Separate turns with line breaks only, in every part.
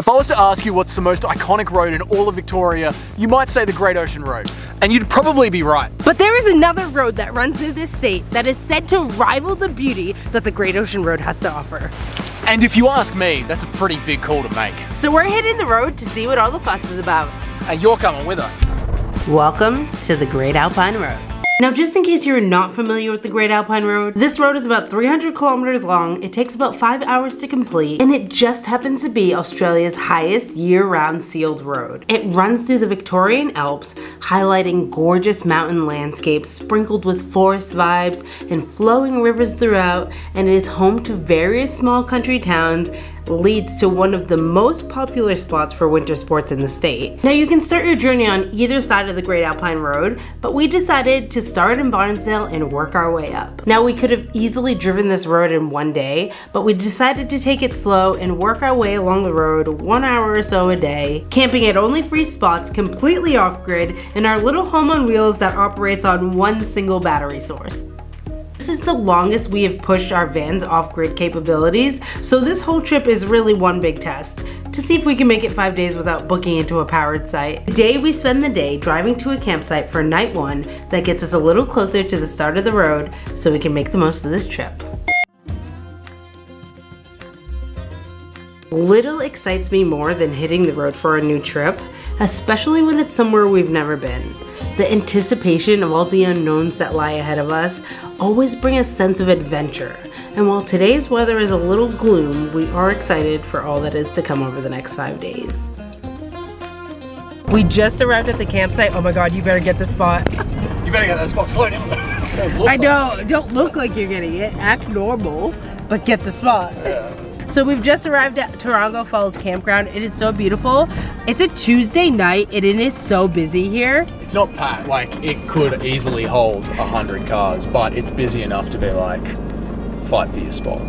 If I was to ask you what's the most iconic road in all of Victoria, you might say the Great Ocean Road. And you'd probably be right.
But there is another road that runs through this state that is said to rival the beauty that the Great Ocean Road has to offer.
And if you ask me, that's a pretty big call to make.
So we're hitting the road to see what all the fuss is about.
And you're coming with us.
Welcome to the Great Alpine Road. Now, just in case you're not familiar with the Great Alpine Road, this road is about 300 kilometers long, it takes about 5 hours to complete, and it just happens to be Australia's highest year-round sealed road. It runs through the Victorian Alps, highlighting gorgeous mountain landscapes sprinkled with forest vibes and flowing rivers throughout, and it is home to various small country towns, leads to one of the most popular spots for winter sports in the state. Now you can start your journey on either side of the Great Alpine Road, but we decided to start in Barnsdale and work our way up. Now we could have easily driven this road in one day, but we decided to take it slow and work our way along the road 1 hour or so a day, camping at only free spots completely off-grid in our little home on wheels that operates on one single battery source. This is the longest we have pushed our van's off-grid capabilities, so this whole trip is really one big test to see if we can make it 5 days without booking into a powered site. Today we spend the day driving to a campsite for night 1 that gets us a little closer to the start of the road so we can make the most of this trip. Little excites me more than hitting the road for a new trip, especially when it's somewhere we've never been. The anticipation of all the unknowns that lie ahead of us always bring a sense of adventure. And while today's weather is a little gloom, we are excited for all that is to come over the next 5 days. We just arrived at the campsite. Oh my God, you better get the spot.
You better get that spot. Slow down.
I know, don't look like you're getting it. Act normal, but get the spot.
Yeah.
So we've just arrived at Taronga Falls Campground. It is so beautiful. It's a Tuesday night and it is so busy here.
It's not packed, like it could easily hold 100 cars, but it's busy enough to be like, fight for your spot.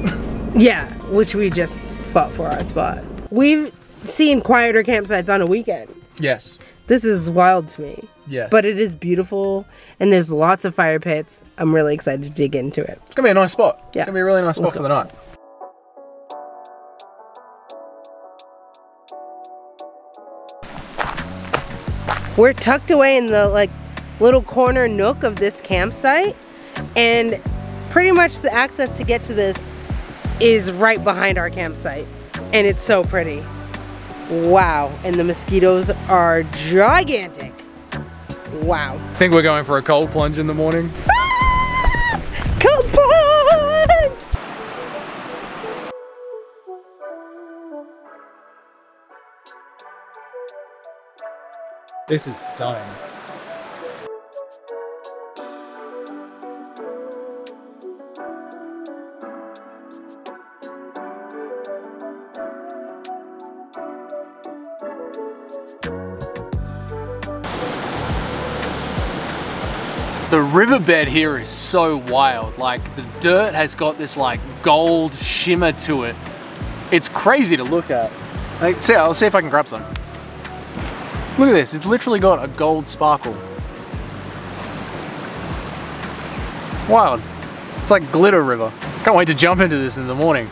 Yeah, which we just fought for our spot. We've seen quieter campsites on a weekend.
Yes.
This is wild to me.
Yes.
But it is beautiful and there's lots of fire pits. I'm really excited to dig into it.
It's gonna be a nice spot.
Yeah.
It's gonna be a really nice spot for the night.
We're tucked away in the like little corner nook of this campsite, and pretty much the access to get to this is right behind our campsite, and it's so pretty. Wow, and the mosquitoes are gigantic. Wow.
I think we're going for a cold plunge in the morning.
Cold plunge!
This is stunning. The riverbed here is so wild. Like the dirt has got this like gold shimmer to it. It's crazy to look at. I'll see if I can grab some. Look at this, it's literally got a gold sparkle. Wild. It's like glitter river. Can't wait to jump into this in the morning.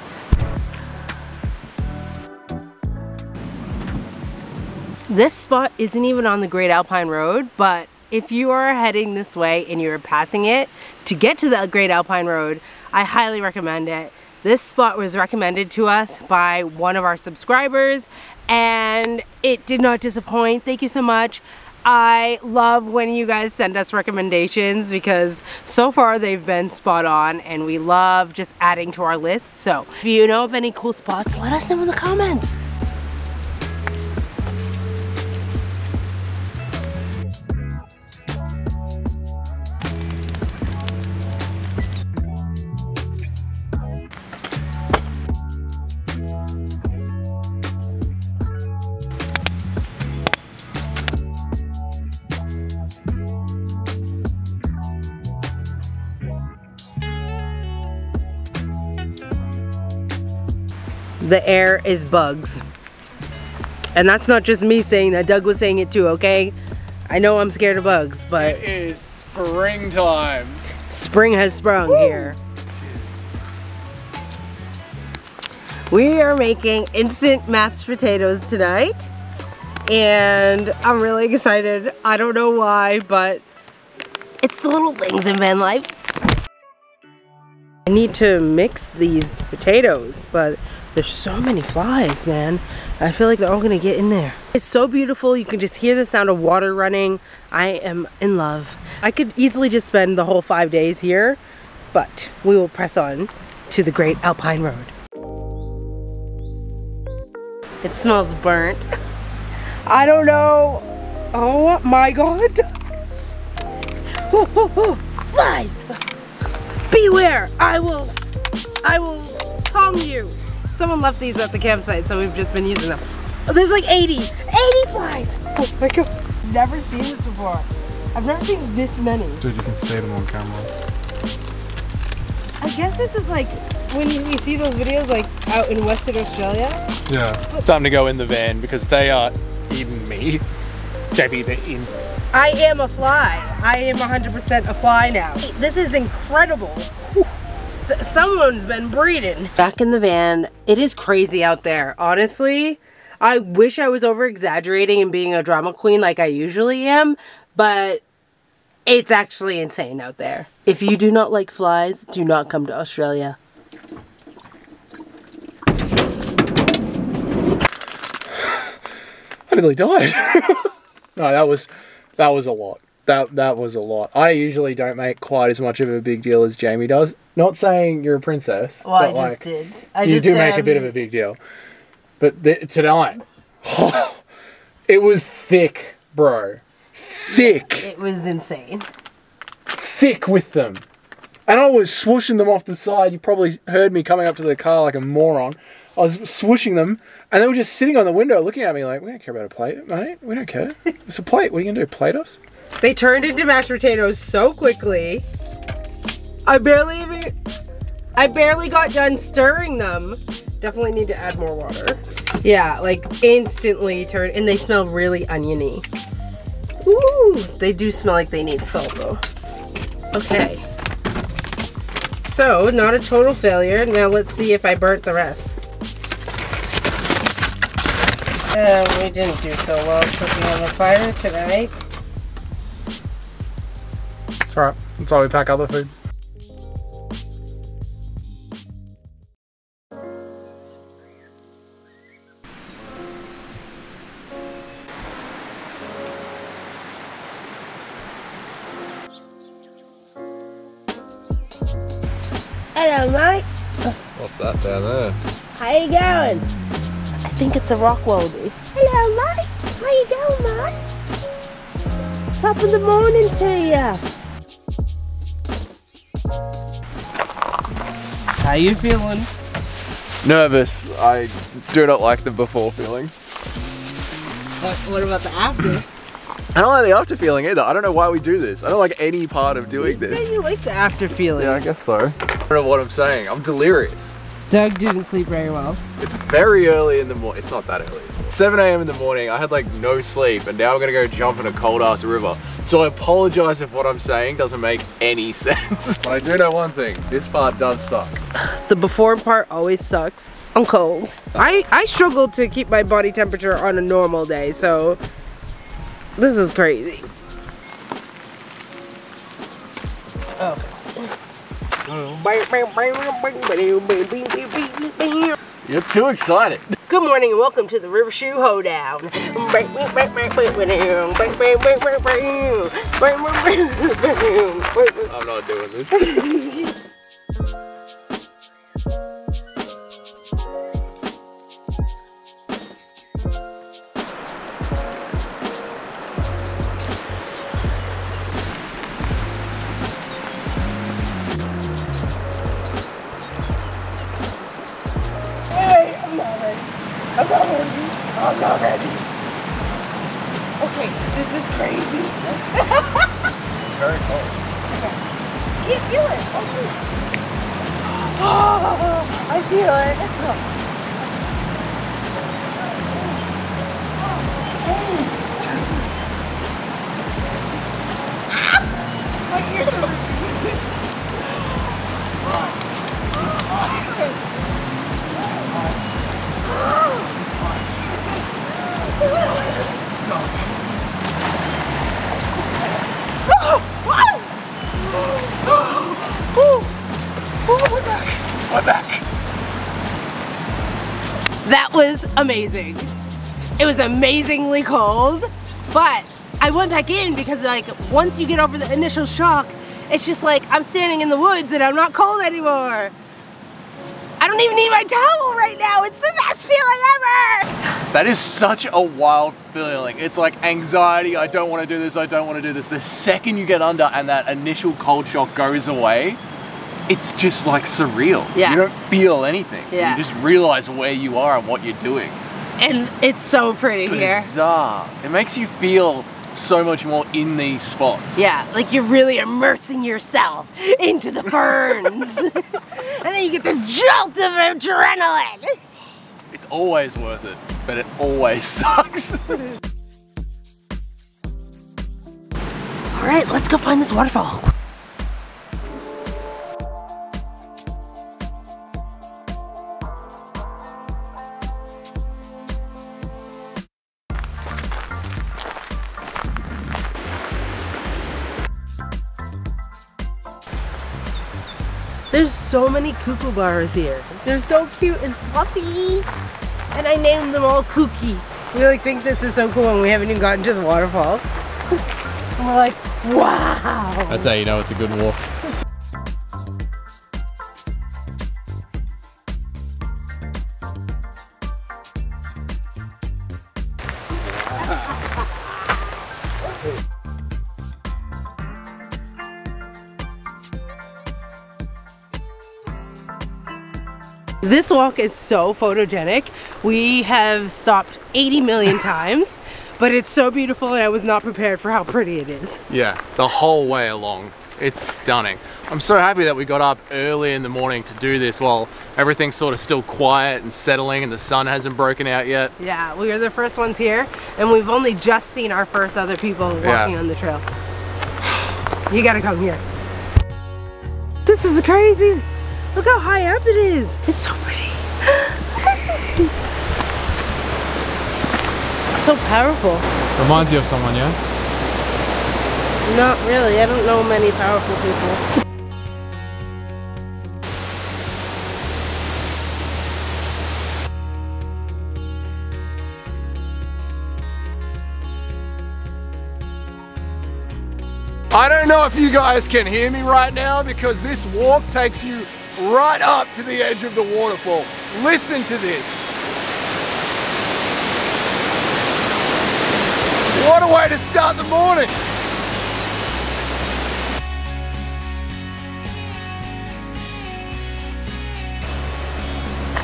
This spot isn't even on the Great Alpine Road, but if you are heading this way and you're passing it to get to the Great Alpine Road, I highly recommend it. This spot was recommended to us by one of our subscribers and it did not disappoint. Thank you so much. I love when you guys send us recommendations because so far they've been spot on and we love just adding to our list. So if you know of any cool spots, let us know in the comments. The air is bugs. And that's not just me saying that, Doug was saying it too, okay? I know I'm scared of bugs, but...
It is springtime.
Spring has sprung here. We are making instant mashed potatoes tonight, and I'm really excited. I don't know why, but it's the little things in van life. I need to mix these potatoes, but there's so many flies, man. I feel like they're all gonna get in there. It's so beautiful. You can just hear the sound of water running. I am in love. I could easily just spend the whole 5 days here, but we will press on to the Great Alpine Road. It smells burnt. I don't know. Oh my God. Oh, oh, oh. Flies. Beware. I will tongue you. Someone left these at the campsite, so we've just been using them. Oh, there's like 80 flies. Oh my God. Never seen this before. I've never seen this many.
Dude, you can see them on camera.
I guess this is like when you see those videos like out in Western Australia.
Yeah.
It's time to go in the van because they are eating me. JB, they're in.
I am a fly. I am 100% a fly now. This is incredible. Someone's been breeding. Back in the van, it is crazy out there. Honestly, I wish I was over exaggerating and being a drama queen like I usually am, but it's actually insane out there. If you do not like flies, do not come to Australia.
I nearly died. No, that was a lot. That was a lot. I usually don't make quite as much of a big deal as Jamie does. Not saying you're a princess.
Well,
but
I just did.
You do make a bit of a big deal. But tonight, it was thick, bro. Thick.
It was insane.
Thick with them. And I was swooshing them off the side. You probably heard me coming up to the car like a moron. I was swooshing them, and they were just sitting on the window looking at me like, we don't care about a plate, mate. We don't care. It's a plate. What are you going to do, plate us?
They turned into mashed potatoes so quickly. I barely got done stirring them. Definitely need to add more water. Yeah, like instantly turned, and they smell really oniony. Ooh, they do smell like they need salt though. Okay. So, not a total failure. Now let's see if I burnt the rest. We didn't do so well cooking on the fire tonight.
It's alright. That's why we pack other food.
Hello, mate.
What's that down there?
How you going? I think it's a rock wallaby. Hello, mate. How you going, mate? Top of the morning to ya. How you feeling?
Nervous. I do not like the before feeling.
What about the after?
I don't like the after feeling either. I don't know why we do this. I don't like any part of doing this.
You say you like the after feeling.
Yeah, I guess so. I don't know what I'm saying. I'm delirious.
Doug didn't sleep very well.
It's very early in the morning. It's not that early. 7 a.m. in the morning. I had like no sleep, and now I'm gonna go jump in a cold ass river. So I apologize if what I'm saying doesn't make any sense. But I do know one thing. This part does suck.
The before part always sucks. I'm cold. I struggle to keep my body temperature on a normal day, so this is crazy. Oh.
You're too excited.
Good morning and welcome to the River Shoe Hoedown.
I'm not doing this.
I'm not ready. Okay, this is crazy.
Very cold.
Okay. You feel it. Oh, I feel it. My ears are
My back.
That was amazing. It was amazingly cold, but I went back in because like once you get over the initial shock, it's just like I'm standing in the woods and I'm not cold anymore. I don't even need my towel right now. It's the best feeling ever.
That is such a wild feeling. It's like anxiety, I don't want to do this, I don't want to do this. The second you get under and that initial cold shock goes away, it's just like surreal.
Yeah.
You don't feel anything.
Yeah.
You just realize where you are and what you're doing.
And it's so pretty here.
Bizarre. It makes you feel so much more in these spots.
Yeah, like you're really immersing yourself into the ferns. And then you get this jolt of adrenaline.
It's always worth it, but it always sucks.
All right, let's go find this waterfall. There's so many kookaburras here. They're so cute and fluffy. And I named them all Kooky. We like think this is so cool and we haven't even gotten to the waterfall. And we're like, wow.
That's how you know it's a good walk.
This walk is so photogenic. We have stopped 80 million times, but it's so beautiful and I was not prepared for how pretty it is.
Yeah, the whole way along. It's stunning. I'm so happy that we got up early in the morning to do this while everything's sort of still quiet and settling and the sun hasn't broken out yet.
Yeah, we are the first ones here and we've only just seen our first other people walking on the trail. You gotta come here. This is crazy. Look how high up it is. It's so pretty. So powerful.
Reminds you of someone, yeah?
Not really. I don't know many powerful people.
I don't know if you guys can hear me right now because this walk takes you right up to the edge of the waterfall. Listen to this. What a way to start the morning.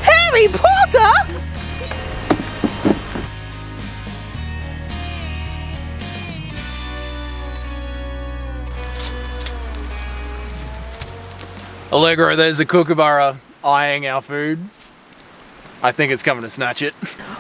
Harry Potter?
Allegra, there's a kookaburra eyeing our food. I think it's coming to snatch it.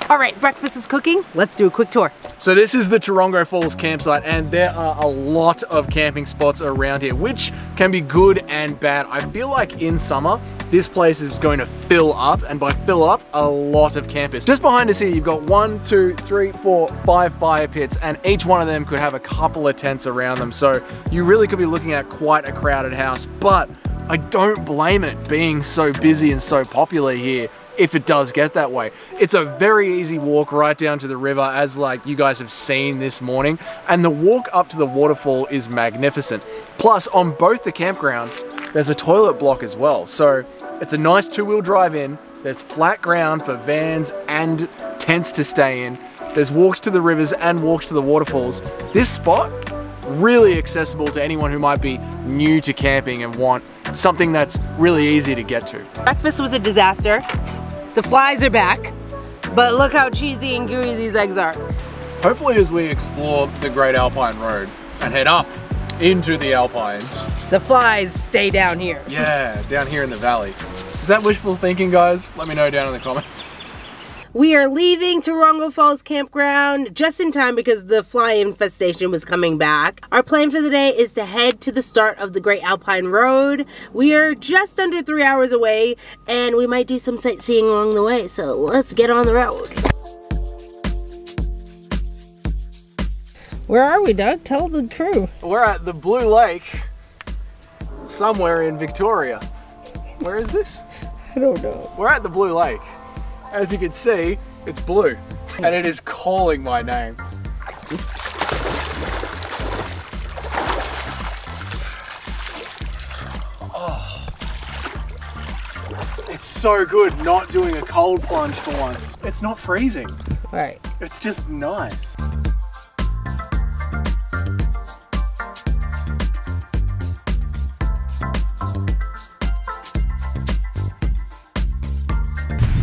All right, breakfast is cooking. Let's do a quick tour.
So this is the Tarongo Falls campsite and there are a lot of camping spots around here, which can be good and bad. I feel like in summer, this place is going to fill up, and by fill up, a lot of campers. Just behind us here, you've got 1, 2, 3, 4, 5 fire pits, and each one of them could have a couple of tents around them. So you really could be looking at quite a crowded house, but I don't blame it being so busy and so popular here if it does get that way. It's a very easy walk right down to the river, as like you guys have seen this morning, and the walk up to the waterfall is magnificent. Plus, on both the campgrounds, there's a toilet block as well. So it's a nice 2-wheel drive in, there's flat ground for vans and tents to stay in, there's walks to the rivers and walks to the waterfalls. This spot, really accessible to anyone who might be new to camping and want something that's really easy to get to.
Breakfast was a disaster. The flies are back, but look how cheesy and gooey these eggs are.
Hopefully as we explore the Great Alpine Road and head up into the Alpines.
The flies stay down here.
Yeah, down here in the valley. Is that wishful thinking, guys? Let me know down in the comments.
We are leaving Tarongo Falls Campground just in time because the fly infestation was coming back. Our plan for the day is to head to the start of the Great Alpine Road. We are just under 3 hours away and we might do some sightseeing along the way, so let's get on the road. Where are we, Doug? Tell the crew.
We're at the Blue Lake, somewhere in Victoria. Where is this?
I don't know.
We're at the Blue Lake. As you can see, it's blue, and it is calling my name. Oh. It's so good not doing a cold plunge for once. It's not freezing.
All right.
It's just nice.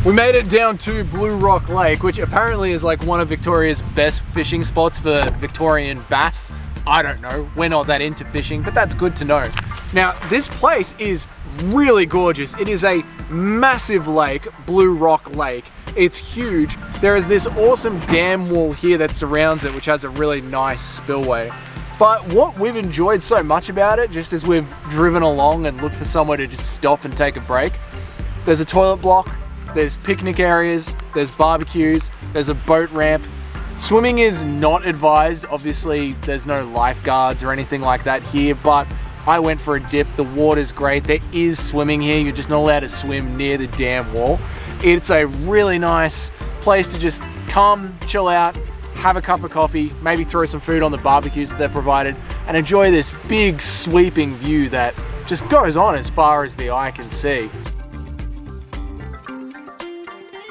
We made it down to Blue Rock Lake, which apparently is like one of Victoria's best fishing spots for Victorian bass. I don't know, we're not that into fishing, but that's good to know. Now, this place is really gorgeous. It is a massive lake, Blue Rock Lake. It's huge. There is this awesome dam wall here that surrounds it, which has a really nice spillway. But what we've enjoyed so much about it, just as we've driven along and looked for somewhere to just stop and take a break, there's a toilet block, there's picnic areas, there's barbecues, there's a boat ramp. Swimming is not advised. Obviously, there's no lifeguards or anything like that here, but I went for a dip. The water's great. There is swimming here. You're just not allowed to swim near the dam wall. It's a really nice place to just come, chill out, have a cup of coffee, maybe throw some food on the barbecues that they've provided, and enjoy this big sweeping view that just goes on as far as the eye can see.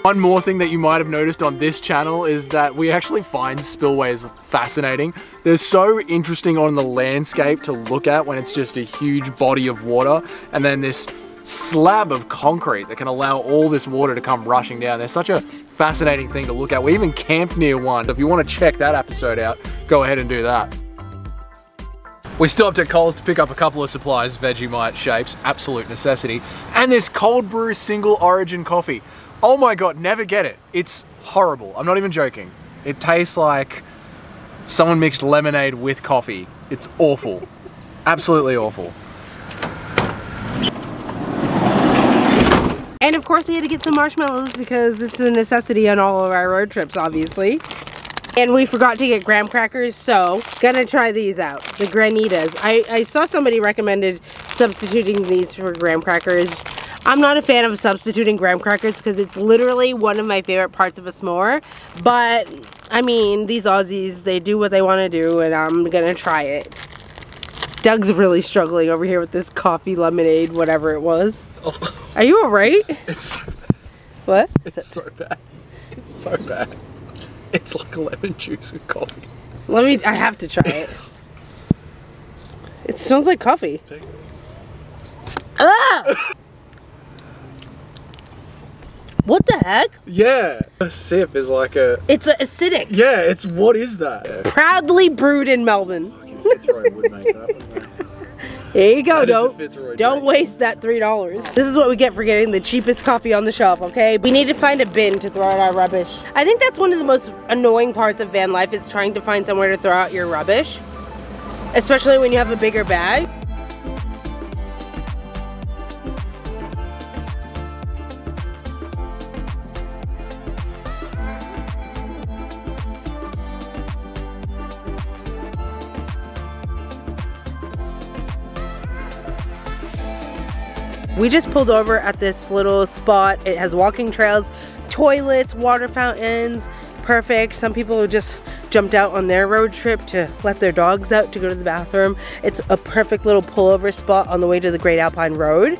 One more thing that you might have noticed on this channel is that we actually find spillways fascinating. They're so interesting on the landscape to look at when it's just a huge body of water, and then this slab of concrete that can allow all this water to come rushing down. They're such a fascinating thing to look at. We even camped near one. If you want to check that episode out, go ahead and do that. We stopped at Coles to pick up a couple of supplies, Vegemite shapes, absolute necessity, and this cold brew single origin coffee. Oh my God, never get it. It's horrible. I'm not even joking. It tastes like someone mixed lemonade with coffee. It's awful. Absolutely awful.
And of course we had to get some marshmallows because it's a necessity on all of our road trips, obviously. And we forgot to get graham crackers, so gonna try these out, the granitas. I saw somebody recommended substituting these for graham crackers. I'm not a fan of substituting graham crackers because it's literally one of my favorite parts of a s'more. But, I mean, these Aussies, they do what they want to do, and I'm gonna try it. Doug's really struggling over here with this coffee lemonade, whatever it was. Oh. Are you alright?
It's so bad.
What?
It's so bad. It's so bad. It's like lemon juice with coffee.
I have to try it. It smells like coffee. Ah! What the heck?
Yeah. A sip is like a...
It's acidic.
Yeah, it's... What is that? Yeah.
Proudly brewed in Melbourne.
Fucking Fitzroy would make that, wouldn't they?
There you go,
Don't
drink. Waste that $3. This is what we get for getting the cheapest coffee on the shelf, okay? We need to find a bin to throw out our rubbish. I think that's one of the most annoying parts of van life is trying to find somewhere to throw out your rubbish. Especially when you have a bigger bag. We just pulled over at this little spot. It has walking trails, toilets, water fountains, perfect. Some people just jumped out on their road trip to let their dogs out to go to the bathroom. It's a perfect little pullover spot on the way to the Great Alpine Road.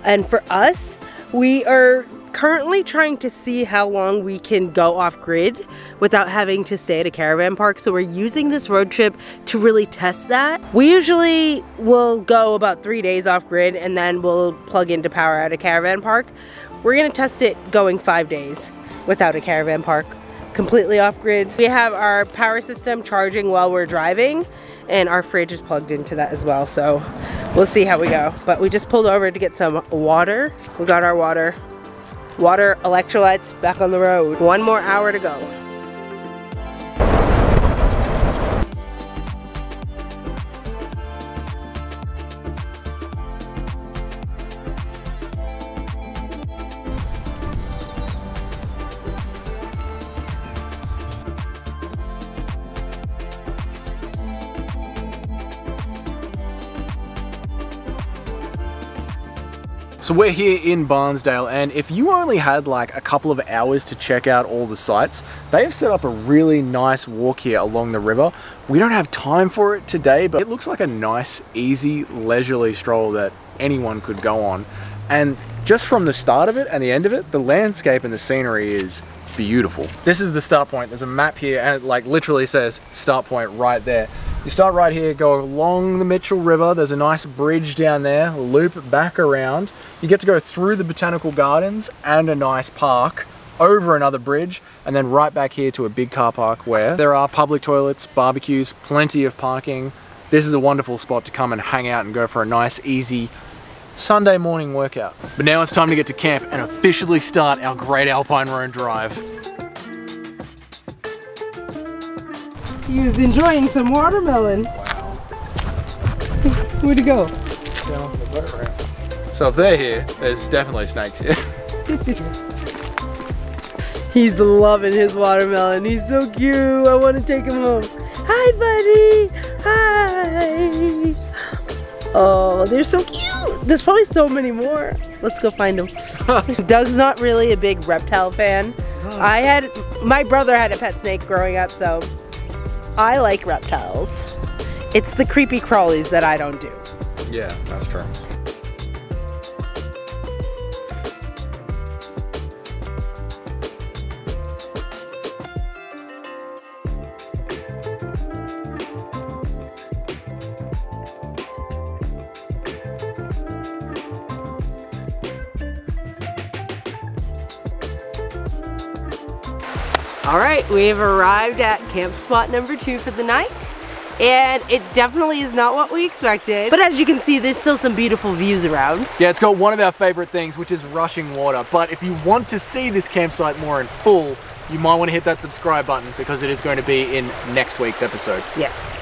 And for us, we are currently trying to see how long we can go off-grid without having to stay at a caravan park. So we're using this road trip to really test that. We usually will go about 3 days off-grid and then we'll plug into power at a caravan park. We're gonna test it going 5 days without a caravan park, completely off-grid. We have our power system charging while we're driving, and our fridge is plugged into that as well, so we'll see how we go. But we just pulled over to get some water. We got our water, electrolytes, back on the road. 1 more hour to go.
So we're here in Barnsdale, and if you only had like a couple of hours to check out all the sites, they have set up a really nice walk here along the river. We don't have time for it today, but it looks like a nice, easy, leisurely stroll that anyone could go on. And just from the start of it and the end of it, the landscape and the scenery is beautiful. This is the start point. There's a map here and it like literally says start point right there. You start right here, go along the Mitchell River, there's a nice bridge down there, loop back around. You get to go through the botanical gardens and a nice park, over another bridge, and then right back here to a big car park where there are public toilets, barbecues, plenty of parking. This is a wonderful spot to come and hang out and go for a nice, easy Sunday morning workout. But now it's time to get to camp and officially start our Great Alpine Road drive.
He was enjoying some watermelon.
Wow.
Where'd he go?
Down on the boat ramp. So if they're here, there's definitely snakes here.
He's loving his watermelon. He's so cute. I want to take him home. Hi, buddy. Hi. Oh, they're so cute. There's probably so many more. Let's go find them. Doug's not really a big reptile fan. My brother had a pet snake growing up, so I like reptiles. It's the creepy crawlies that I don't do.
Yeah, that's true.
All right, we've arrived at camp spot number 2 for the night, and it definitely is not what we expected, but as you can see, there's still some beautiful views around.
Yeah, it's got one of our favorite things, which is rushing water, but if you want to see this campsite more in full, you might want to hit that subscribe button because it is going to be in next week's episode.
Yes.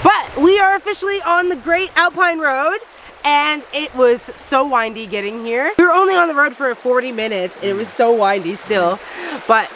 But we are officially on the Great Alpine Road, and it was so windy getting here. We were only on the road for 40 minutes, and it was so windy still, but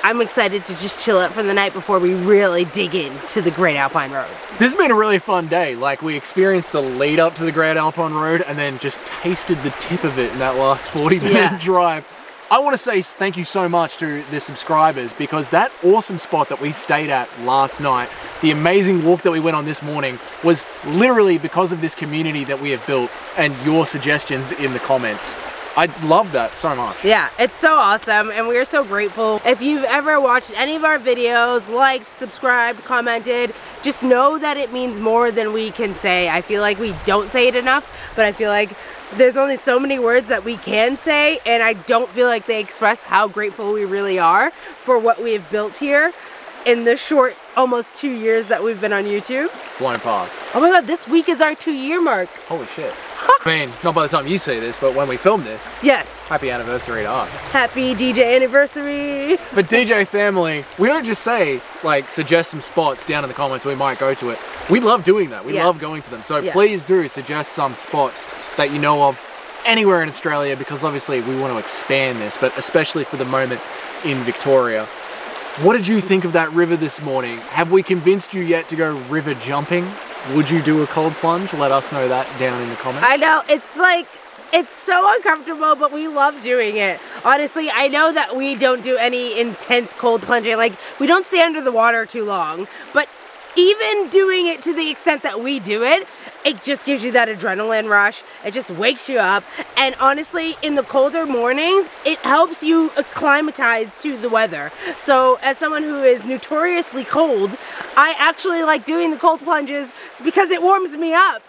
I'm excited to just chill out for the night before we really dig into the Great Alpine Road.
This has been a really fun day. Like, we experienced the lead up to the Great Alpine Road and then just tasted the tip of it in that last 40-minute drive. I want to say thank you so much to the subscribers, because that awesome spot that we stayed at last night, the amazing walk that we went on this morning, was literally because of this community that we have built and your suggestions in the comments. I love that so much.
Yeah, it's so awesome, and we are so grateful. If you've ever watched any of our videos, liked, subscribed, commented, just know that it means more than we can say. I feel like we don't say it enough, but I feel like there's only so many words that we can say, and I don't feel like they express how grateful we really are for what we have built here in the short, almost 2 years that we've been on YouTube.
It's flown past.
Oh my god, this week is our 2-year mark.
Holy shit. I mean, not by the time you see this, but when we film this,
yes.
Happy anniversary to us.
Happy DJ anniversary.
But DJ family, we don't just say, like, suggest some spots down in the comments, we might go to it. We love doing that. We love going to them. So please do suggest some spots that you know of anywhere in Australia, because obviously we want to expand this, but especially for the moment in Victoria. What did you think of that river this morning? Have we convinced you yet to go river jumping? Would you do a cold plunge? Let us know that down in the comments.
I know, it's like, it's so uncomfortable, but we love doing it. Honestly, I know that we don't do any intense cold plunging. Like, we don't stay under the water too long, but even doing it to the extent that we do it, it just gives you that adrenaline rush. It just wakes you up. And honestly, in the colder mornings, it helps you acclimatize to the weather. So as someone who is notoriously cold, I actually like doing the cold plunges because it warms me up.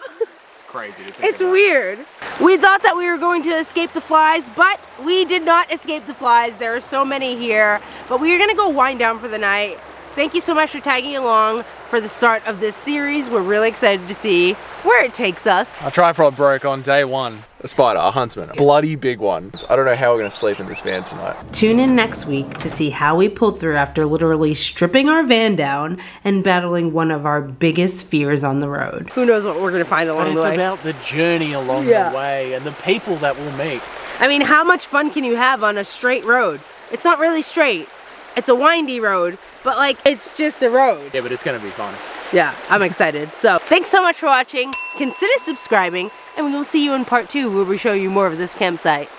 It's crazy to think
It's
about.
weird. We thought that we were going to escape the flies, but we did not escape the flies. There are so many here, but we are gonna go wind down for the night. Thank you so much for tagging along for the start of this series. We're really excited to see where it takes us.
Our tripod broke on day 1.
A spider, a huntsman, a bloody big one. I don't know how we're gonna sleep in this van tonight.
Tune in next week to see how we pulled through after literally stripping our van down and battling one of our biggest fears on the road. Who knows what we're gonna find along
But
the way.
it's about the journey along the way and the people that we'll meet.
I mean, how much fun can you have on a straight road? It's not really straight. It's a windy road, but like, it's just a road.
Yeah, but it's gonna be fun.
Yeah, I'm excited. So, thanks so much for watching. Consider subscribing, and we will see you in part 2 where we show you more of this campsite.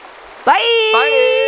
Bye!
Bye!